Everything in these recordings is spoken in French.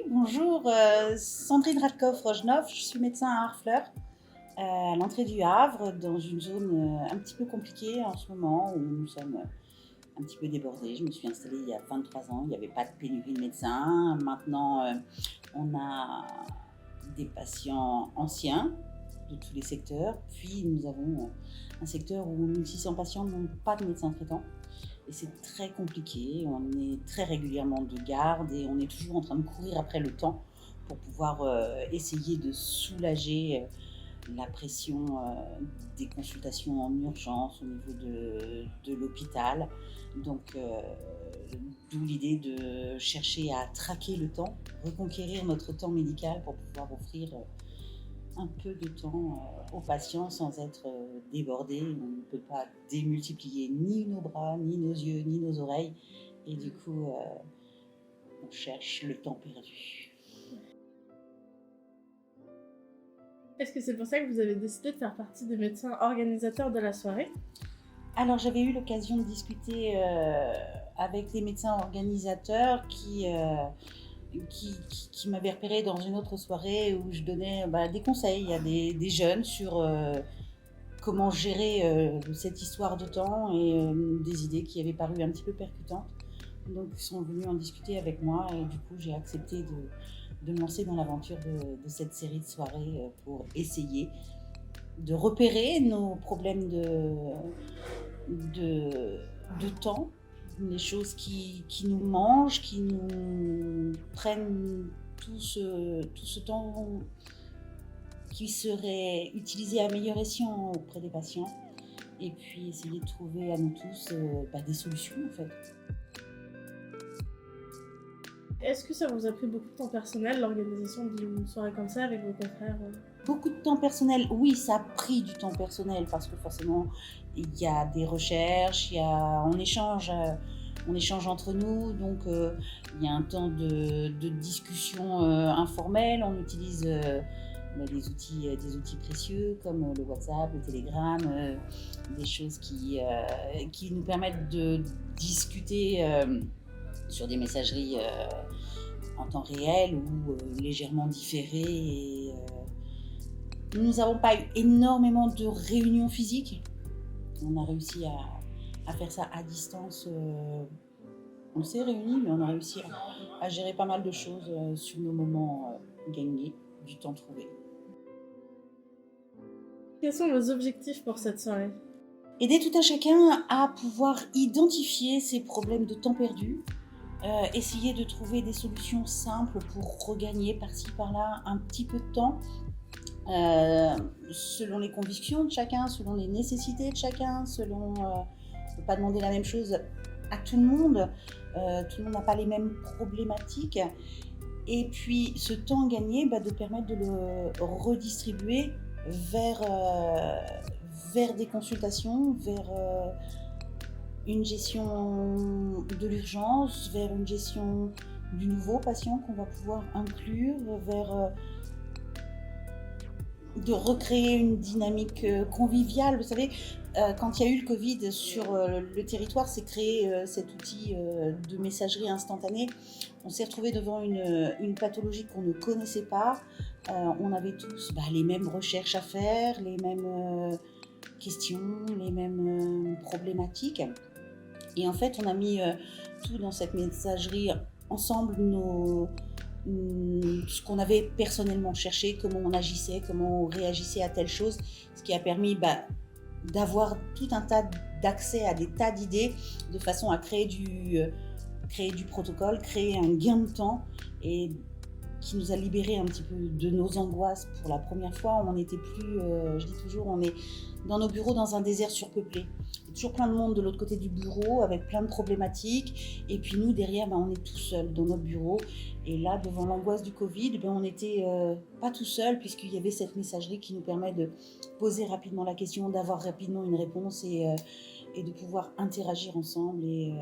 Bonjour, Sandrine Radkov-Rojnov, je suis médecin à Harfleur, à l'entrée du Havre, dans une zone un petit peu compliquée en ce moment où nous sommes un petit peu débordés. Je me suis installée il y a 23 ans, il n'y avait pas de pénurie de médecins. Maintenant, on a des patients anciens de tous les secteurs, puis nous avons un secteur où 1600 patients n'ont pas de médecin traitant. Et c'est très compliqué, on est très régulièrement de garde et on est toujours en train de courir après le temps pour pouvoir essayer de soulager la pression des consultations en urgence au niveau de l'hôpital. Donc, d'où l'idée de chercher à traquer le temps, reconquérir notre temps médical pour pouvoir offrir un peu de temps aux patients sans être débordé. On ne peut pas démultiplier ni nos bras, ni nos yeux, ni nos oreilles. Et du coup, on cherche le temps perdu. Est-ce que c'est pour ça que vous avez décidé de faire partie des médecins organisateurs de la soirée? Alors, j'avais eu l'occasion de discuter avec des médecins organisateurs qui m'avaient repéré dans une autre soirée où je donnais des conseils à des jeunes sur comment gérer cette histoire de temps et des idées qui avaient paru un petit peu percutantes. Donc ils sont venus en discuter avec moi et du coup j'ai accepté de me lancer dans l'aventure de cette série de soirées pour essayer de repérer nos problèmes de temps, les choses qui nous mangent, qui nous prennent tout ce temps qui serait utilisé à meilleur escient auprès des patients, et puis essayer de trouver à nous tous des solutions en fait. Est-ce que ça vous a pris beaucoup de temps personnel, l'organisation d'une soirée comme ça avec vos confrères? Beaucoup de temps personnel, oui, ça a pris du temps personnel parce que forcément il y a des recherches, on échange entre nous, donc il y a un temps de discussion informelle. On utilise des outils précieux comme le WhatsApp, le Telegram, des choses qui nous permettent de discuter sur des messageries en temps réel ou légèrement différées. Et, nous n'avons pas eu énormément de réunions physiques. On a réussi à faire ça à distance. On s'est réunis, mais on a réussi à gérer pas mal de choses sur nos moments gagnés, du temps trouvé. Quels sont vos objectifs pour cette soirée? Aider tout un chacun à pouvoir identifier ses problèmes de temps perdu, essayer de trouver des solutions simples pour regagner par-ci par-là un petit peu de temps, selon les convictions de chacun, selon les nécessités de chacun, selon... on ne peut pas demander la même chose à tout le monde n'a pas les mêmes problématiques. Et puis ce temps gagné, de permettre de le redistribuer vers des consultations, vers une gestion de l'urgence, vers une gestion du nouveau patient qu'on va pouvoir inclure, vers de recréer une dynamique conviviale. Vous savez, quand il y a eu le Covid sur le territoire, s'est créé cet outil de messagerie instantanée. On s'est retrouvé devant une pathologie qu'on ne connaissait pas. On avait tous les mêmes recherches à faire, les mêmes questions, les mêmes problématiques. Et en fait, on a mis tout dans cette messagerie ensemble, ce qu'on avait personnellement cherché, comment on agissait, comment on réagissait à telle chose, ce qui a permis d'avoir tout un tas d'accès à des tas d'idées de façon à créer du protocole, créer un gain de temps et qui nous a libéré un petit peu de nos angoisses. Pour la première fois, on n'était plus, je dis toujours, on est dans nos bureaux dans un désert surpeuplé. Il y a toujours plein de monde de l'autre côté du bureau avec plein de problématiques. Et puis nous, derrière, on est tout seul dans notre bureau. Et là, devant l'angoisse du Covid, on n'était pas tout seul puisqu'il y avait cette messagerie qui nous permet de poser rapidement la question, d'avoir rapidement une réponse et de pouvoir interagir ensemble. Et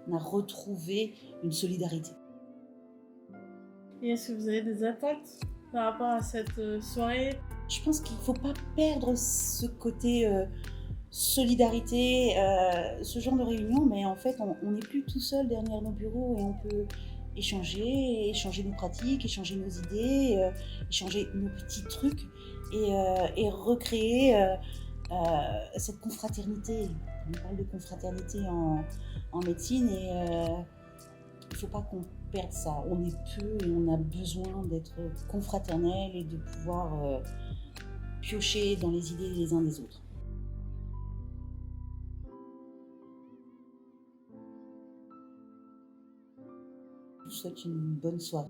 on a retrouvé une solidarité. Et est-ce que vous avez des attentes par rapport à cette soirée? Je pense qu'il ne faut pas perdre ce côté solidarité, ce genre de réunion, mais en fait, on n'est plus tout seul derrière nos bureaux et on peut échanger nos pratiques, échanger nos idées, échanger nos petits trucs et recréer cette confraternité. On parle de confraternité en médecine et il ne faut pas qu'on perde ça. On est peu et on a besoin d'être confraternel et de pouvoir piocher dans les idées les uns des autres. Je vous souhaite une bonne soirée.